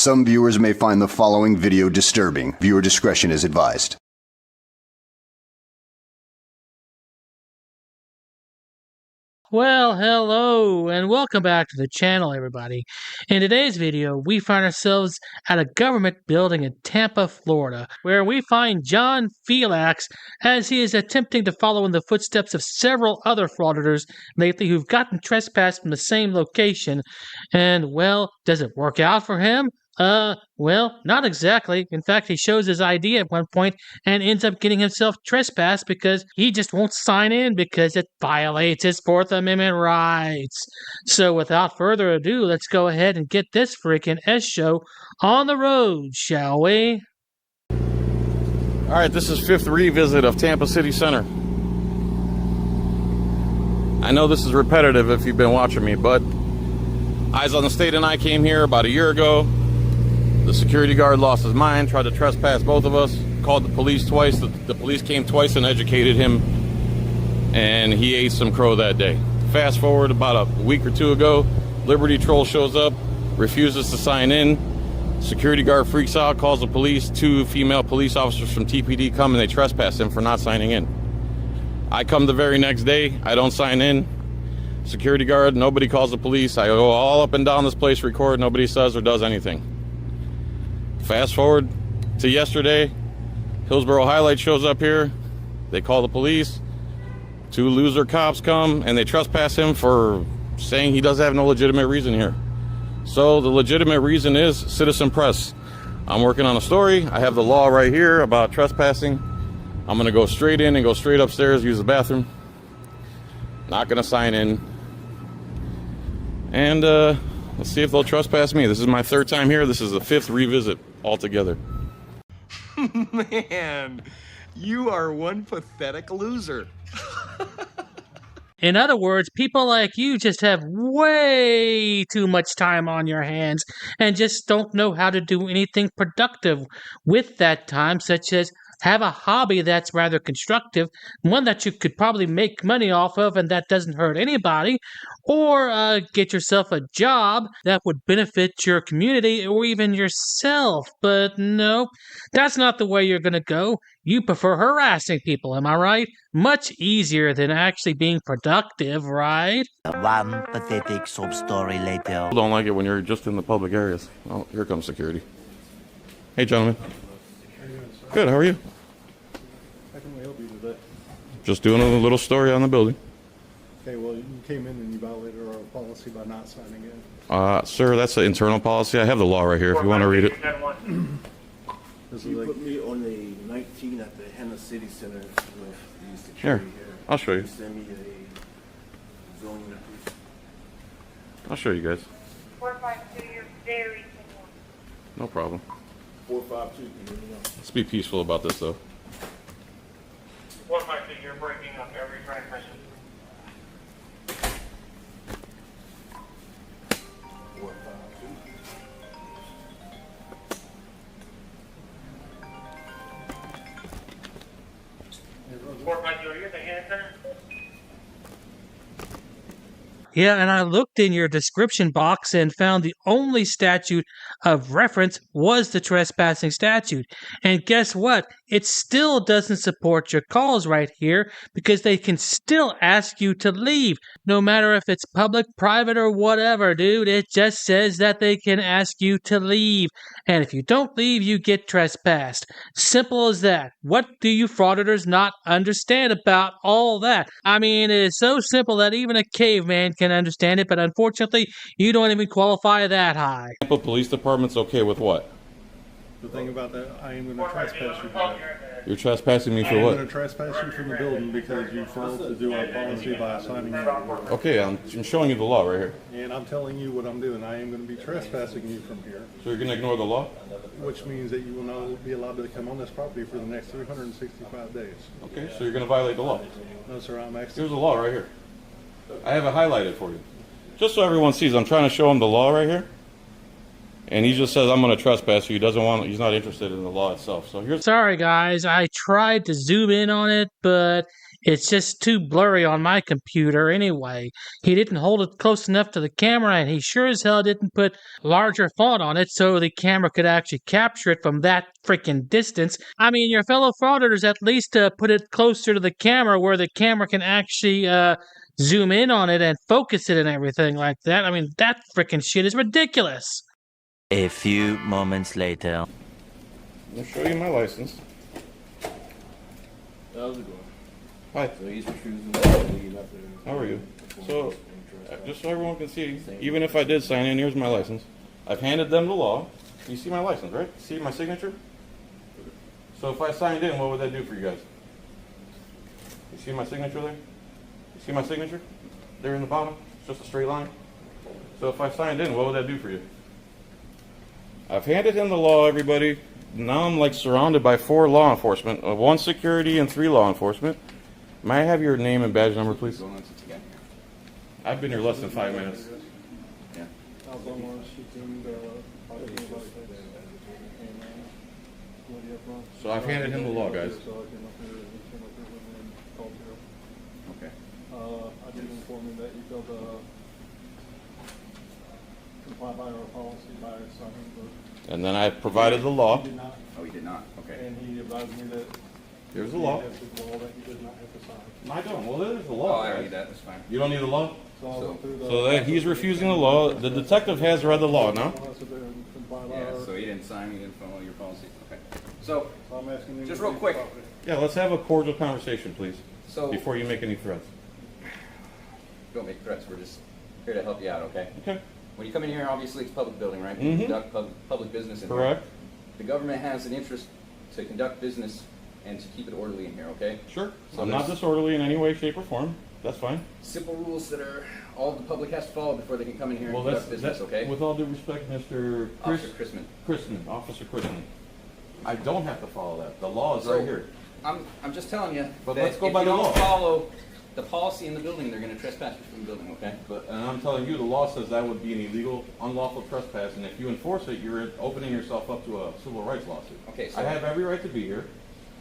Some viewers may find the following video disturbing. Viewer discretion is advised. Well, hello, and welcome back to the channel, everybody. In today's video, we find ourselves at a government building in Tampa, Florida, where we find John Felix as he is attempting to follow in the footsteps of several other frauditors lately who've gotten trespassed from the same location. And, well, does it work out for him? Well, not exactly. In fact, he shows his ID at one point and ends up getting himself trespassed because he just won't sign in because it violates his Fourth Amendment rights. So without further ado, let's go ahead and get this freaking S show on the road, shall we? Alright, this is fifth revisit of Tampa City Center. I know this is repetitive if you've been watching me, but Eyes on the State and I came here about a year ago. The security guard lost his mind, tried to trespass both of us, called the police twice. The police came twice and educated him, and he ate some crow that day. Fast forward about a week or two ago, Liberty Troll shows up, refuses to sign in. Security guard freaks out, calls the police. Two female police officers from TPD come and they trespass him for not signing in. I come the very next day, I don't sign in. Security guard, nobody calls the police. I go all up and down this place, record, nobody says or does anything. Fast forward to yesterday, Hillsborough Highlight shows up here. They call the police. Two loser cops come and they trespass him for saying he doesn't have no legitimate reason here. So the legitimate reason is citizen press. I'm working on a story. I have the law right here about trespassing. I'm gonna go straight in and go straight upstairs, use the bathroom. Not gonna sign in. And let's see if they'll trespass me. This is my third time here. This is the fifth revisit altogether. Man, you are one pathetic loser. In other words, people like you just have way too much time on your hands and just don't know how to do anything productive with that time, such as have a hobby that's rather constructive, one that you could probably make money off of and that doesn't hurt anybody, or get yourself a job that would benefit your community or even yourself. But no, that's not the way you're going to go. You prefer harassing people, am I right? Much easier than actually being productive, right? One pathetic sob story later. People don't like it when you're just in the public areas. Oh, here comes security. Hey, gentlemen. Good, how are you? How can we help you today? Just doing a little story on the building. Okay, well, you came in and you violated our policy by not signing in. Sir, that's an internal policy. I have the law right here if you want to read it. This is You like, put me on a 19 at the Henna City Center with the security Here, here. I'll show you. Send me a zoning application. I'll show you guys. 452, you're very simple. No problem. 452, can you hear me now? Let's be peaceful about this, though. 452, you're breaking up every transmission. 452. You're the answer. Yeah, and I looked in your description box and found the only statute of reference was the trespassing statute. And guess what? It still doesn't support your calls right here because they can still ask you to leave. No matter if it's public, private, or whatever, dude. It just says that they can ask you to leave. And if you don't leave, you get trespassed. Simple as that. What do you frauditors not understand about all that? I mean, it is so simple that even a caveman can understand it, but unfortunately, you don't even qualify that high. Tampa Police Department's okay with what? the thing about that, I am going to trespass you for that. You're trespassing me I for am what? going to trespass you from the building because you failed to do our policy by signing in. Okay, I'm showing you the law right here. And I'm telling you what I'm doing. I am going to be trespassing you from here, So you're gonna ignore the law? which means that you will not be allowed to come on this property for the next 365 days. Okay, so you're gonna violate the law. No, sir, I'm Here's actually. the law right here. I have it highlighted for you. Just so everyone sees, I'm trying to show him the law right here. And he just says, I'm going to trespass you. He's not interested in the law itself. So here's. Sorry, guys. I tried to zoom in on it, but It's just too blurry on my computer anyway. He didn't hold it close enough to the camera, and he sure as hell didn't put larger font on it so the camera could actually capture it from that freaking distance. I mean, your fellow frauditors at least put it closer to the camera where the camera can actually zoom in on it and focus it and everything like that. I mean, that freaking shit is ridiculous. A few moments later. I'll show you my license. How's it going? Hi. So he's refusing to leave after. How are you? So, just so everyone can see, even if I did sign in, here's my license. I've handed them the law. You see my license, right? See my signature? So if I signed in, what would that do for you guys? You see my signature there? You see my signature? There in the bottom? It's just a straight line. So if I signed in, what would that do for you? I've handed him the law, everybody. Now I'm like surrounded by 4 law enforcement, 1 security and 3 law enforcement. May I have your name and badge number, please? I've been here less than 5 minutes. Yeah. So I've handed him the law, guys. Okay. I did inform him that you failed to comply by our policy by signing the. And then I provided the law. He did not, Oh, he did not. Okay. and he advised me that. Here's the law. That's the law that you did not have to sign. I don't. Well, there's the Oh, law. I don't guys. need that. That's fine. You don't need the law? So I went through the. So that he's refusing the law. The detective has read the law now. Yeah. So he didn't sign. He didn't follow your policy. Okay. So So I'm asking him. just to real leave quick. the property. Yeah, let's have a cordial conversation, please, So before you make any threats. don't make threats. We're just here to help you out. Okay. Okay. When you come in here, obviously it's a public building, right? Mhm. You conduct public business in here. Correct. The government has an interest to conduct business and to keep it orderly in here, okay? Sure. So I'm not there's disorderly in any way, shape, or form. That's fine. simple rules that are all the public has to follow before they can come in here and Well, conduct business, okay? With all due respect, Mr. Officer Chrisman. Officer Chrisman. I don't have to follow that. The law is So, right here. I'm just telling you But that let's go if by you the don't law. follow the policy in the building, they're going to trespass you from the building, okay? And I'm telling you, the law says that would be an illegal, unlawful trespass, and if you enforce it, you're opening yourself up to a civil rights lawsuit. Okay, so I have every right to be here.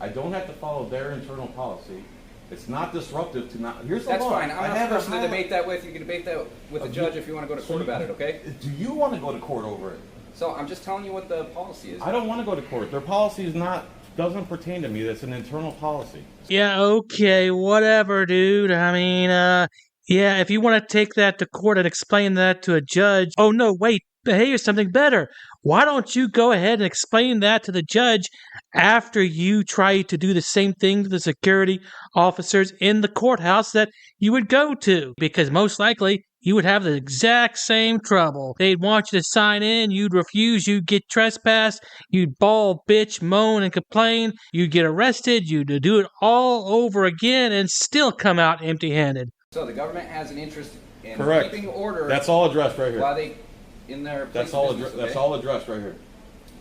I don't have to follow their internal policy. It's not disruptive to not. Here's the that's law. fine. I'm I not have the a person to high- debate that with. You can debate that with the judge if you want to go to court about it, okay? Do you want to go to court over it? So I'm just telling you what the policy is. I don't want to go to court. Their policy is not doesn't pertain to me. That's an internal policy. Yeah, okay, whatever, dude. I mean, yeah, if you want to take that to court and explain that to a judge. Oh, no, wait, hey, here's something better. Why don't you go ahead and explain that to the judge after you try to do the same thing to the security officers in the courthouse that you would go to? Because most likely, you would have the exact same trouble. They'd want you to sign in, you'd refuse, you'd get trespassed, you'd bawl, bitch, moan, and complain, you'd get arrested, you'd do it all over again and still come out empty-handed. So the government has an interest in Correct. keeping order That's all addressed right here. while they in their place That's of all. business, That's okay? all addressed right here.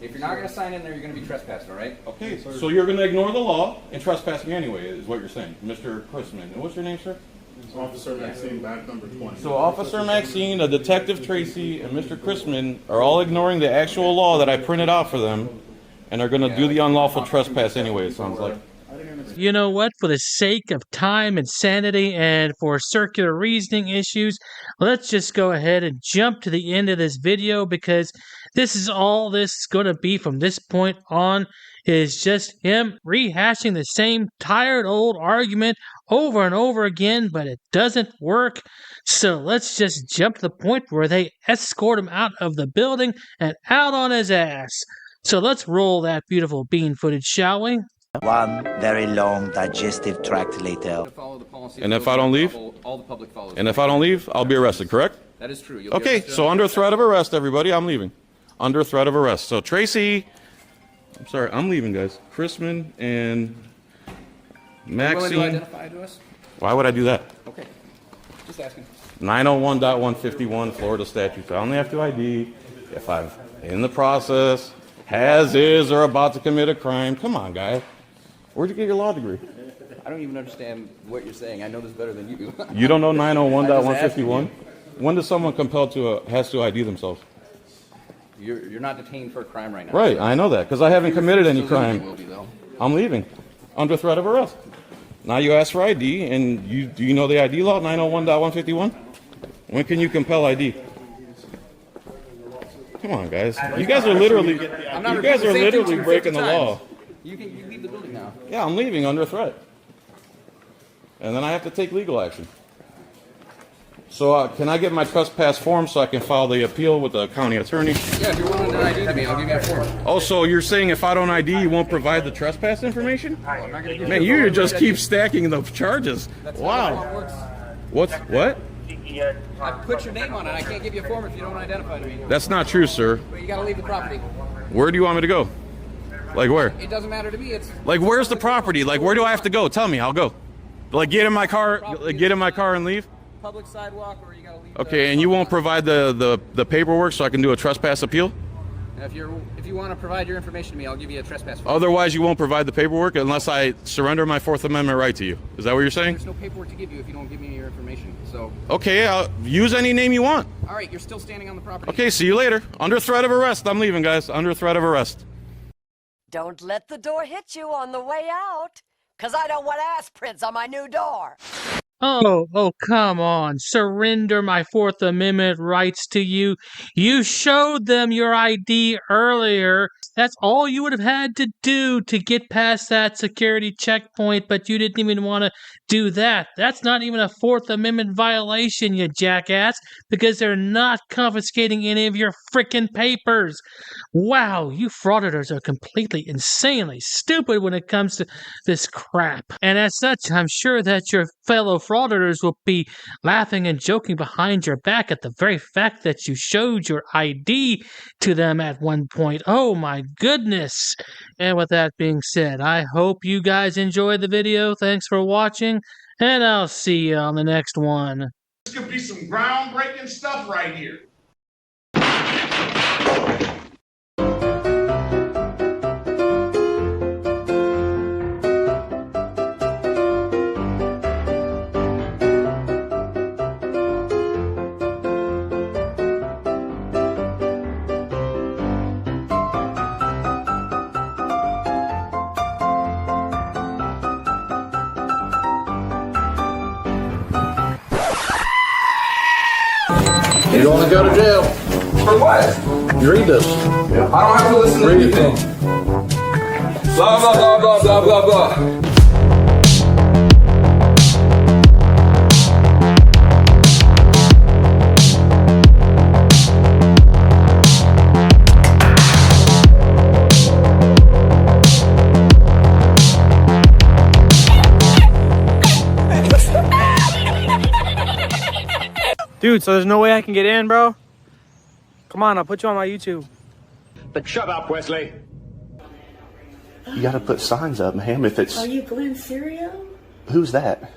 If you're not going to sign in there, you're going to be trespassed, all right? Okay. So you're going to ignore the law and trespass me anyway, is what you're saying, Mr. Chrisman. And what's your name, sir? Officer Maxine, back number 20. So Officer Maxine, Detective Tracy, and Mr. Chrisman are all ignoring the actual law that I printed out for them, and are going to do the unlawful trespass anyway, it sounds like. You know what? For the sake of time and sanity and for circular reasoning issues, let's just go ahead and jump to the end of this video because this is all this is going to be from this point on is just him rehashing the same tired old argument over and over again, but it doesn't work. So let's just jump to the point where they escort him out of the building and out on his ass. So let's roll that beautiful bean footage, shall we? One very long digestive tract later. Follow the policy. And if I don't leave? All the public follows. And if I don't leave, I'll be arrested, correct? That is true. You'll be Okay, arrested so under threat of arrest, everybody, I'm leaving. Under threat of arrest. So Tracy, I'm sorry, I'm leaving, guys. Chrisman and Are you willing to Maxine. identify to us? Why would I do that? Okay. Just asking. 901.151 Florida statutes. I only have to ID if I've, in the process, has, is, or about to commit a crime. Come on, guy. Where'd you get your law degree? I don't even understand what you're saying. I know this better than you do. You don't know I'm just 901.151? When does someone compelled to, has to ID themselves? You're not detained for a crime right now. Right, I know that, because I haven't committed any So then you crime. will be, though. I'm leaving. Under threat of arrest. Now you ask for ID, and do you know the ID law, 901.151? When can you compel ID? Come on, guys. You guys are literally breaking the law. You leave the building now. Yeah, I'm leaving under threat. And then I have to take legal action. So can I get my trespass form so I can file the appeal with the county attorney? Yeah, if you're willing to ID to me, I'll give you a form. Oh, so you're saying if I don't ID, you won't provide the trespass information? I'm not gonna give Man, you you just keep stacking the charges. That's not how it works. What? I put your name on it. I can't give you a form if you don't identify to me. That's not true, sir. But you gotta leave the property. Where do you want me to go? Like where? It doesn't matter to me. It's Like where's the property? Like where do I have to go? Tell me, I'll go. Like get in my car and leave? public sidewalk, or you gotta leave. Okay, and you won't provide the paperwork so I can do a trespass appeal? If you want to provide your information to me, I'll give you a trespass form. Otherwise, you won't provide the paperwork unless I surrender my Fourth Amendment right to you. Is that what you're saying? There's no paperwork to give you if you don't give me your information. So. Okay, I'll use any name you want. All right, you're still standing on the property. Okay, see you later. Under threat of arrest. I'm leaving, guys. Under threat of arrest. Don't let the door hit you on the way out, 'cause I don't want ass prints on my new door. Oh, come on. Surrender my Fourth Amendment rights to you. You showed them your ID earlier. That's all you would have had to do to get past that security checkpoint, but you didn't even want to do that. That's not even a Fourth Amendment violation, you jackass, because they're not confiscating any of your frickin' papers. Wow, you frauditors are completely insanely stupid when it comes to this crap. And as such, I'm sure that your fellow frauditors will be laughing and joking behind your back at the very fact that you showed your ID to them at one point. Oh my goodness. And with that being said, I hope you guys enjoyed the video. Thanks for watching, and I'll see you on the next one. This could be some groundbreaking stuff right here. You don't want to go to jail. For what? You read this. I don't have to listen to anything. Blah, blah, blah, blah, blah, blah, blah. Dude, so there's no way I can get in, bro? Come on, I'll put you on my YouTube. But shut up, Wesley. You gotta put signs up, ma'am, if it's... Are you Glenn Serio? Who's that?